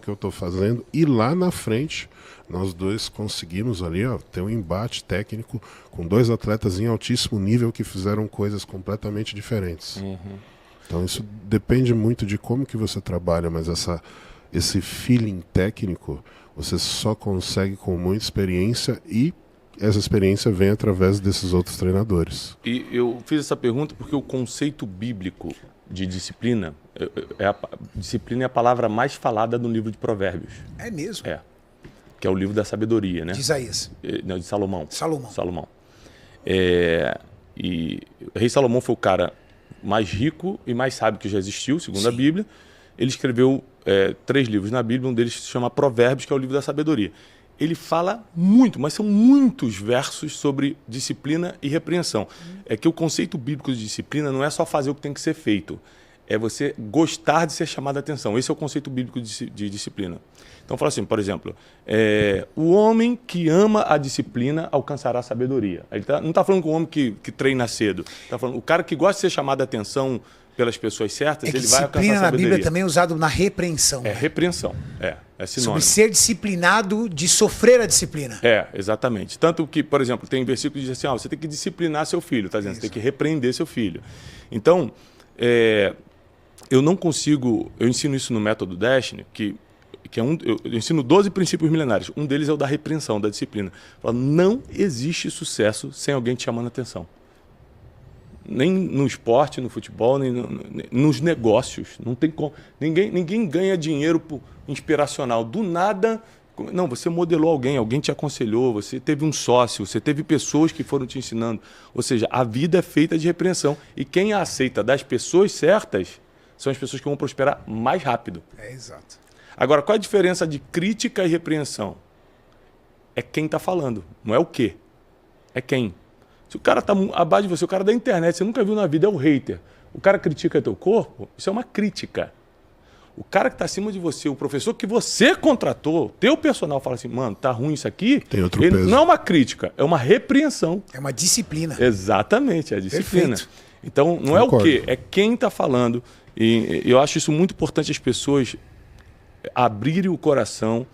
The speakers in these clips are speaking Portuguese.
que eu estou fazendo, e lá na frente nós dois conseguimos ali, ó, ter um embate técnico com dois atletas em altíssimo nível que fizeram coisas completamente diferentes. Então isso depende muito de como que você trabalha, mas esse feeling técnico você só consegue com muita experiência, e essa experiência vem através desses outros treinadores. E eu fiz essa pergunta porque o conceito bíblico de disciplina, disciplina é a palavra mais falada no livro de Provérbios. É mesmo? É. Que é o livro da sabedoria, né? De Isaías. Não, de Salomão. Salomão. E o rei Salomão foi o cara mais rico e mais sábio que já existiu, segundo a Bíblia. Ele escreveu 3 livros na Bíblia, um deles se chama Provérbios, que é o livro da sabedoria. Ele fala muito, mas são muitos versos sobre disciplina e repreensão. É que o conceito bíblico de disciplina não é só fazer o que tem que ser feito, é você gostar de ser chamado a atenção. Esse é o conceito bíblico de disciplina. Então, fala assim, por exemplo, o homem que ama a disciplina alcançará a sabedoria. Ele não está falando com o homem que treina cedo. Está falando o cara que gosta de ser chamado a atenção pelas pessoas certas, ele vai alcançar a sabedoria. Disciplina na Bíblia também é usado na repreensão. É repreensão, é sinônimo. Sobre ser disciplinado, de sofrer a disciplina. Exatamente. Tanto que, por exemplo, tem versículo que diz assim, você tem que disciplinar seu filho, tá dizendo? Você tem que repreender seu filho. Então, eu não consigo, eu ensino isso no método Destiny, que eu ensino 12 princípios milenares. Um deles é o da repreensão, da disciplina. Não existe sucesso sem alguém te chamando a atenção. Nem no esporte, no futebol, nem nos negócios. Não tem como. Ninguém ganha dinheiro inspiracional. Do nada. Não, você modelou alguém te aconselhou, você teve um sócio, você teve pessoas que foram te ensinando. Ou seja, a vida é feita de repreensão. E quem a aceita das pessoas certas são as pessoas que vão prosperar mais rápido. Exato. Agora, qual a diferença de crítica e repreensão? É quem está falando, não é o quê. É quem. Se o cara está abaixo de você, o cara da internet, você nunca viu na vida, é o hater. O cara critica teu corpo, isso é uma crítica. O cara que está acima de você, o professor que você contratou, teu personal fala assim, mano, tá ruim isso aqui. Tem outro peso. Não é uma crítica, é uma repreensão. É uma disciplina. Exatamente, é a disciplina. Perfeito. Então, não é o quê, é quem está falando. E eu acho isso muito importante, as pessoas abrirem o coração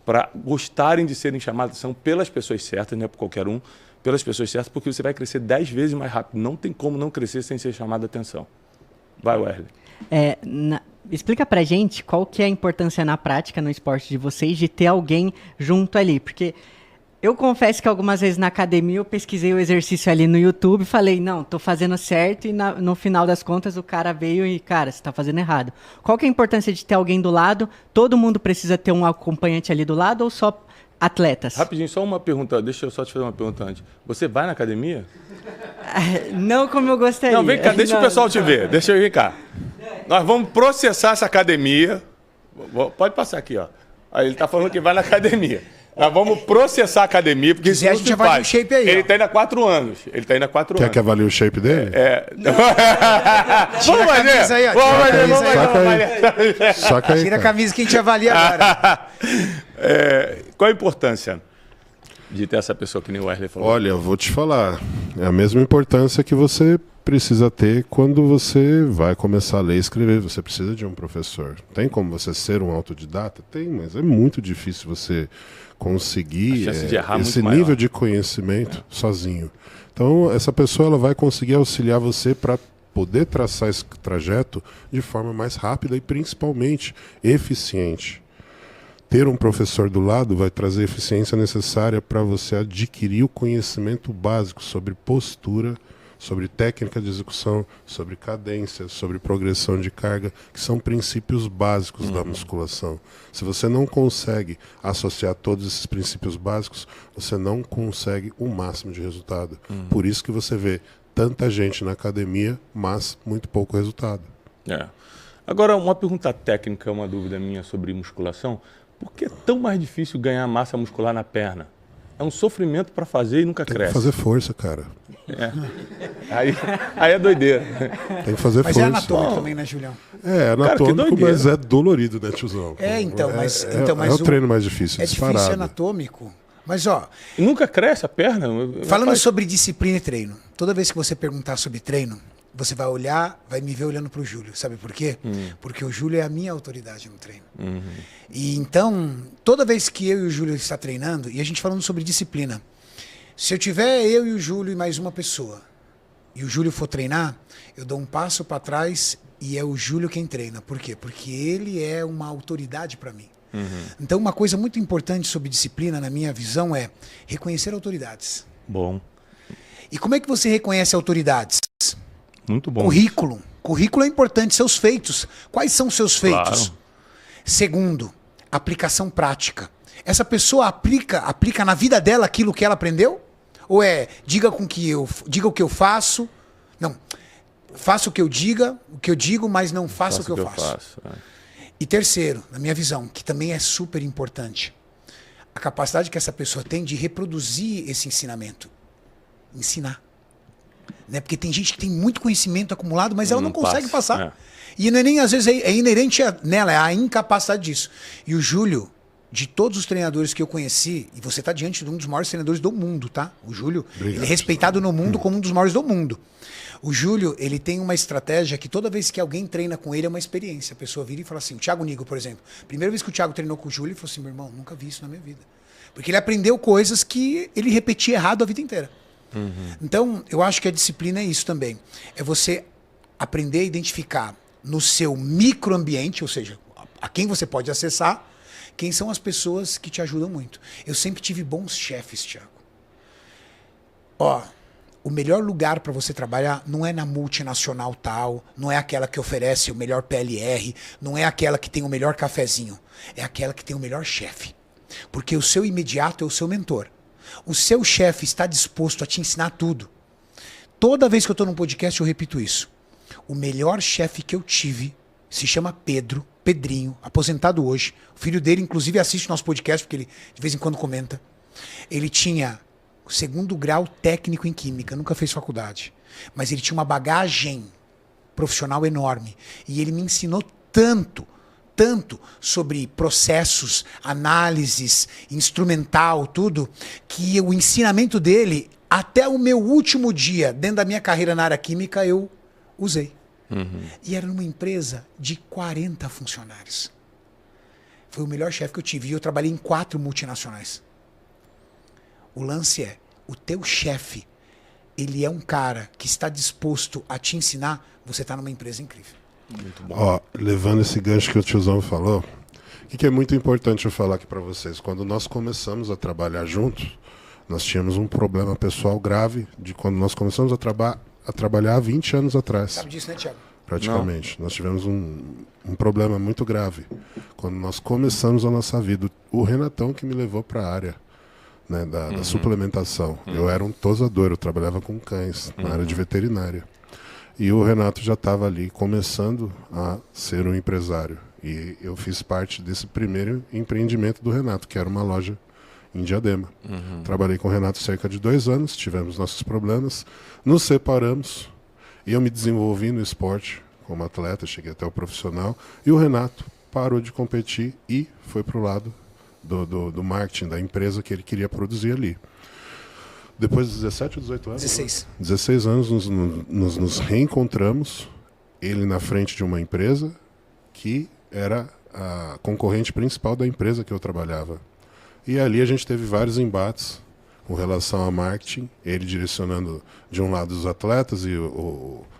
para gostarem de serem chamadas de atenção pelas pessoas certas, não é por qualquer um, pelas pessoas certas, porque você vai crescer 10 vezes mais rápido. Não tem como não crescer sem ser chamado a atenção. Vai, Wesley. Explica pra gente qual que é a importância na prática, no esporte de vocês, de ter alguém junto ali. Porque eu confesso que algumas vezes na academia eu pesquisei o exercício ali no YouTube e falei, não, tô fazendo certo, e no final das contas o cara veio e, cara, você tá fazendo errado. Qual que é a importância de ter alguém do lado? Todo mundo precisa ter um acompanhante ali do lado ou só atletas? Rapidinho, só uma pergunta, deixa eu só te fazer uma pergunta antes. Você vai na academia? Não como eu gostaria. Não, vem cá, deixa o pessoal te ver, deixa eu vir cá. Nós vamos processar essa academia. Pode passar aqui, ó. Aí ele tá falando que vai na academia. Nós vamos processar a academia, porque isso a gente avalia o shape aí. Ele está indo há 4 anos. Quer que avalie o shape dele? Vamos fazer. Saca aí. Tira a camisa que a gente avalia agora. Qual a importância de ter essa pessoa que nem o Wesley falou? Olha, eu vou te falar. É a mesma importância que você precisa ter quando você vai começar a ler e escrever. Você precisa de um professor. Tem como você ser um autodidata? Tem, mas é muito difícil você conseguir esse nível de conhecimento sozinho. Então, essa pessoa ela vai conseguir auxiliar você para poder traçar esse trajeto de forma mais rápida e principalmente eficiente. Ter um professor do lado vai trazer a eficiência necessária para você adquirir o conhecimento básico sobre postura, sobre técnica de execução, sobre cadência, sobre progressão de carga, que são princípios básicos da musculação. Se você não consegue associar todos esses princípios básicos, você não consegue o máximo de resultado. Por isso que você vê tanta gente na academia, mas muito pouco resultado. Agora, uma pergunta técnica, uma dúvida minha sobre musculação. Por que é tão mais difícil ganhar massa muscular na perna? É um sofrimento para fazer e nunca cresce. Tem que fazer força, cara. Aí é doideira. Tem que fazer força. Mas é anatômico também, né, Julião? É anatômico, mas é dolorido, né, tiozão? Mas é o treino mais difícil, disparado. É difícil anatômico. Mas, ó... E nunca cresce a perna? Falando sobre disciplina e treino. Toda vez que você perguntar sobre treino, você vai olhar, vai me ver olhando pro Júlio. Sabe por quê? Porque o Júlio é a minha autoridade no treino. E então, toda vez que eu e o Júlio está treinando, e a gente falando sobre disciplina, se eu tiver eu e o Júlio e mais uma pessoa, e o Júlio for treinar, eu dou um passo para trás e é o Júlio quem treina. Por quê? Porque ele é uma autoridade para mim. Então, uma coisa muito importante sobre disciplina, na minha visão, é reconhecer autoridades. Bom. E como é que você reconhece autoridades? Muito bom. Currículo. Currículo é importante, seus feitos. Quais são os seus feitos? Claro. Segundo, aplicação prática. Essa pessoa aplica na vida dela aquilo que ela aprendeu? Ou é diga o que eu faço? Não. Faça o que eu digo, mas não faça o que eu faço. E terceiro, na minha visão, que também é super importante, a capacidade que essa pessoa tem de reproduzir esse ensinamento. Ensinar. Né? Porque tem gente que tem muito conhecimento acumulado, mas ela não consegue passar. E não é nem, às vezes, é inerente nela, é a incapacidade disso. E o Júlio, de todos os treinadores que eu conheci, e você está diante de um dos maiores treinadores do mundo, tá? O Júlio, ele é respeitado no mundo como um dos maiores do mundo. O Júlio, ele tem uma estratégia que toda vez que alguém treina com ele é uma experiência. A pessoa vira e fala assim, o Thiago Nigro, por exemplo. Primeira vez que o Thiago treinou com o Júlio, ele falou assim, meu irmão, nunca vi isso na minha vida. Porque ele aprendeu coisas que ele repetia errado a vida inteira. Então, eu acho que a disciplina é isso também. É você aprender a identificar no seu microambiente, ou seja, a quem você pode acessar, quem são as pessoas que te ajudam muito. Eu sempre tive bons chefes, Thiago. Ó, o melhor lugar para você trabalhar não é na multinacional tal, não é aquela que oferece o melhor PLR, não é aquela que tem o melhor cafezinho, é aquela que tem o melhor chefe. Porque o seu imediato é o seu mentor. O seu chefe está disposto a te ensinar tudo. Toda vez que eu estou num podcast eu repito isso. O melhor chefe que eu tive se chama Pedrinho, aposentado hoje. O filho dele, inclusive, assiste nosso podcast, porque ele de vez em quando comenta. Ele tinha o 2º grau técnico em química, nunca fez faculdade. Mas ele tinha uma bagagem profissional enorme. E ele me ensinou tanto sobre processos, análises, instrumental, tudo, que o ensinamento dele, até o meu último dia, dentro da minha carreira na área química, eu usei. E era numa empresa de 40 funcionários. Foi o melhor chefe que eu tive. E eu trabalhei em 4 multinacionais. O lance é, o teu chefe, ele é um cara que está disposto a te ensinar, você está numa empresa incrível. Muito bom. Ó, levando esse gancho que o tiozão falou, o que é muito importante eu falar aqui para vocês? Quando nós começamos a trabalhar juntos, nós tínhamos um problema pessoal grave de quando nós começamos a trabalhar há 20 anos atrás. Sabe disso, né, Thiago? Praticamente. Nós tivemos um problema muito grave. Quando nós começamos a nossa vida, o Renatão que me levou para a área, né, da suplementação. Eu era um tosador, eu trabalhava com cães na área de veterinária. E o Renato já estava ali começando a ser um empresário. E eu fiz parte desse primeiro empreendimento do Renato, que era uma loja em Diadema. Trabalhei com o Renato cerca de 2 anos, tivemos nossos problemas, nos separamos, e eu me desenvolvi no esporte como atleta, cheguei até o profissional, e o Renato parou de competir e foi para o lado do marketing, da empresa que ele queria produzir ali. Depois de 17 ou 18 anos? 16. 16 anos nos reencontramos, ele na frente de uma empresa que era a concorrente principal da empresa que eu trabalhava. E ali a gente teve vários embates com relação a marketing, ele direcionando de um lado os atletas e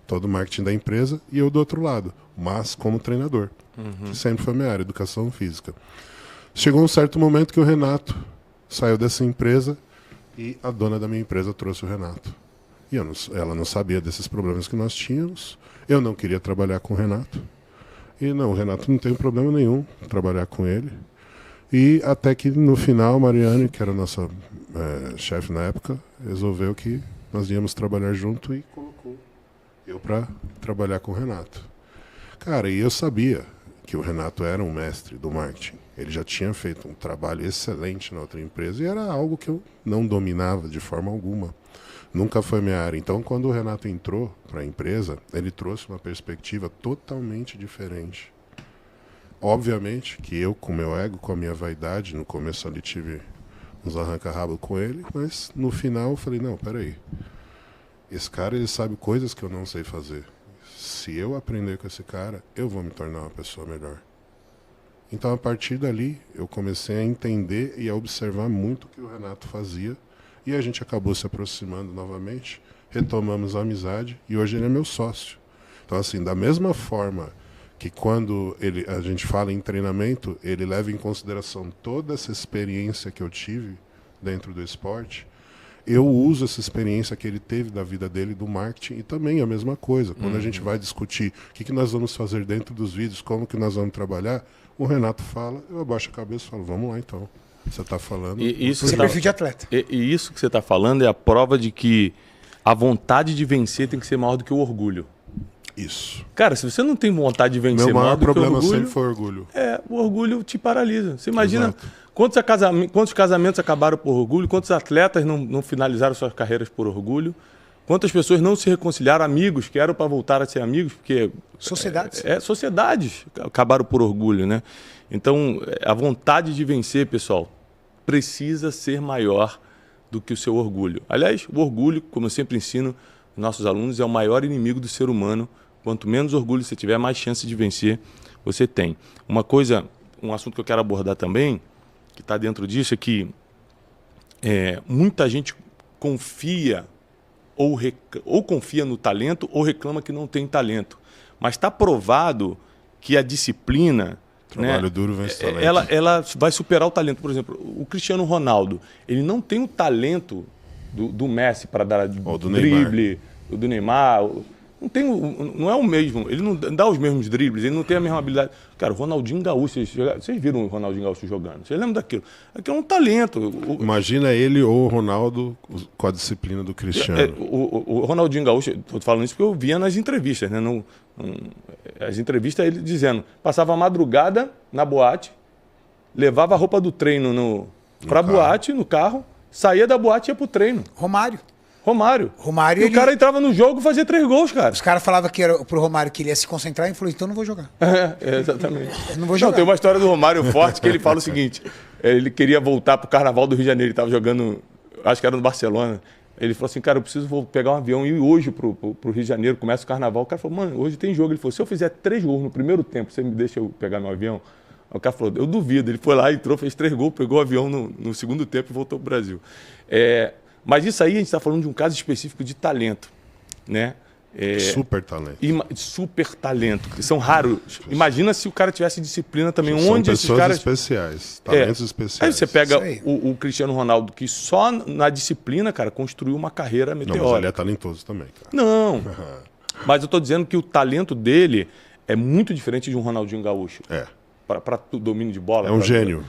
todo o marketing da empresa, e eu do outro lado, mas como treinador, que sempre foi minha área, educação física. Chegou um certo momento que o Renato saiu dessa empresa e a dona da minha empresa trouxe o Renato. E ela não sabia desses problemas que nós tínhamos. Eu não queria trabalhar com o Renato. E não, o Renato não tem problema nenhum trabalhar com ele. E até que no final, a Mariane, que era a nossa chefe na época, resolveu que nós íamos trabalhar junto e colocou eu para trabalhar com o Renato. Cara, e eu sabia que o Renato era um mestre do marketing. Ele já tinha feito um trabalho excelente na outra empresa e era algo que eu não dominava de forma alguma. Nunca foi minha área. Então, quando o Renato entrou para a empresa, ele trouxe uma perspectiva totalmente diferente. Obviamente que eu, com meu ego, com a minha vaidade, no começo ali tive uns arranca-rabo com ele, mas no final eu falei, não, peraí. esse cara ele sabe coisas que eu não sei fazer. Se eu aprender com esse cara, eu vou me tornar uma pessoa melhor. Então, a partir dali, eu comecei a entender e a observar muito o que o Renato fazia. E a gente acabou se aproximando novamente, retomamos a amizade e hoje ele é meu sócio. Então, assim, da mesma forma que quando a gente fala em treinamento, ele leva em consideração toda essa experiência que eu tive dentro do esporte, eu uso essa experiência que ele teve da vida dele, do marketing, e também a mesma coisa. Quando a gente vai discutir o que nós vamos fazer dentro dos vídeos, como que nós vamos trabalhar, o Renato fala, eu abaixo a cabeça e falo, vamos lá então. Você está falando... E isso Pro perfil de atleta. E isso que você está falando é a prova de que a vontade de vencer tem que ser maior do que o orgulho. Isso. Cara, se você não tem vontade de vencer Meu maior maior do que o problema orgulho... sempre foi orgulho. O orgulho te paralisa. Você imagina Exato. quantos casamentos acabaram por orgulho, quantos atletas não finalizaram suas carreiras por orgulho, quantas pessoas não se reconciliaram, amigos que eram para voltar a ser amigos, porque... Sociedades. Sociedades acabaram por orgulho, né? Então, a vontade de vencer, pessoal, precisa ser maior do que o seu orgulho. Aliás, o orgulho, como eu sempre ensino nossos alunos, é o maior inimigo do ser humano. Quanto menos orgulho você tiver, mais chance de vencer você tem. Um assunto que eu quero abordar também, que está dentro disso, é que muita gente confia ou confia no talento ou reclama que não tem talento. Mas está provado que a disciplina... Trabalho duro vence talento. Ela vai superar o talento. Por exemplo, o Cristiano Ronaldo, ele não tem o talento do Messi para dar drible, do Neymar. Não é o mesmo. Ele não dá os mesmos dribles, ele não tem a mesma habilidade. Cara, o Ronaldinho Gaúcho, vocês viram o Ronaldinho Gaúcho jogando? Vocês lembram daquilo? Aquilo é um talento. Imagina ele ou o Ronaldo com a disciplina do Cristiano. O Ronaldinho Gaúcho, estou falando isso porque eu via nas entrevistas, né? As entrevistas ele dizendo, passava a madrugada na boate, levava a roupa do treino para a boate, no carro, saía da boate e ia pro treino. Romário. E o cara entrava no jogo e fazia 3 gols, cara. Os caras falavam que era pro Romário que ele ia se concentrar e falou, então não vou jogar. Exatamente. Não vou jogar. Tem uma história do Romário forte que ele fala o seguinte, ele queria voltar pro Carnaval do Rio de Janeiro, ele estava jogando, acho que era no Barcelona. Ele falou assim, cara, eu preciso pegar um avião e ir hoje pro Rio de Janeiro, começa o Carnaval. O cara falou, mano, hoje tem jogo. Ele falou, se eu fizer 3 gols no primeiro tempo, você me deixa eu pegar meu avião? O cara falou, eu duvido. Ele foi lá, entrou, fez 3 gols, pegou o avião no segundo tempo e voltou pro Brasil. Mas isso aí a gente está falando de um caso específico de talento, né? Super talento. Super talento, que são raros. Imagina se o cara tivesse disciplina também. São onde esses pessoas caras... especiais, talentos especiais. Aí você pega o Cristiano Ronaldo, que só na disciplina, cara, construiu uma carreira meteórica. Não, mas ele é talentoso também, cara. Não, mas eu estou dizendo que o talento dele é muito diferente de um Ronaldinho Gaúcho. Para domínio de bola. É um gênio.